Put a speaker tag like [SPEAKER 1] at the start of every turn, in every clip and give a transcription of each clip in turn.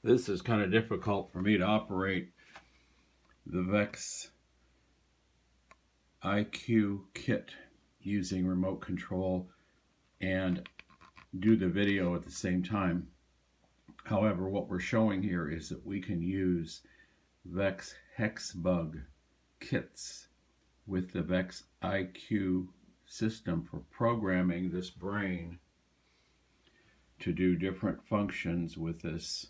[SPEAKER 1] This is kind of difficult for me to operate the VEX IQ kit using remote control and do the video at the same time. However, what we're showing here is that we can use VEX HexBug kits with the VEX IQ system for programming this brain to do different functions with this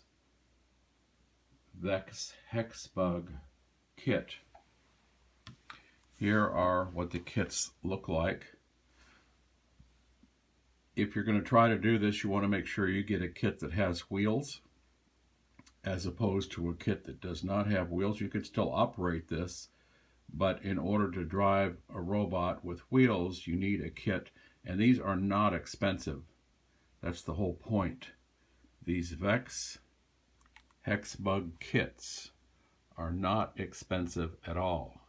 [SPEAKER 1] VEX HexBug kit. Here are what the kits look like. If you're going to try to do this, you want to make sure you get a kit that has wheels as opposed to a kit that does not have wheels. You can still operate this, but in order to drive a robot with wheels, you need a kit, and these are not expensive. That's the whole point. These VEX HexBug kits are not expensive at all.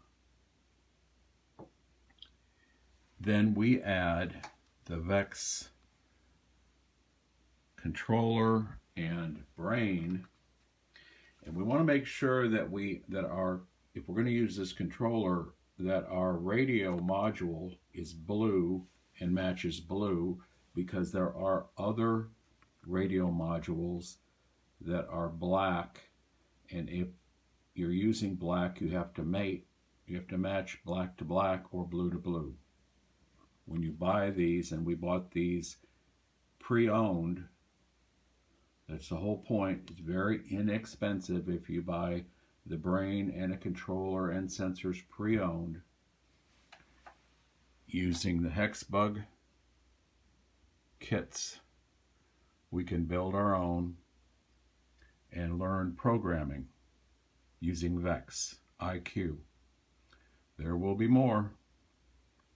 [SPEAKER 1] Then we add the VEX controller and brain, and we want to make sure that if we're going to use this controller, that our radio module is blue and matches blue, because there are other radio modules that are black, and if you're using black, you have to match black to black or blue to blue. When you buy these, and we bought these pre-owned, that's the whole point. It's very inexpensive if you buy the brain and a controller and sensors pre-owned. Using the HexBug kits, we can build our own and learn programming using VEX IQ. There will be more.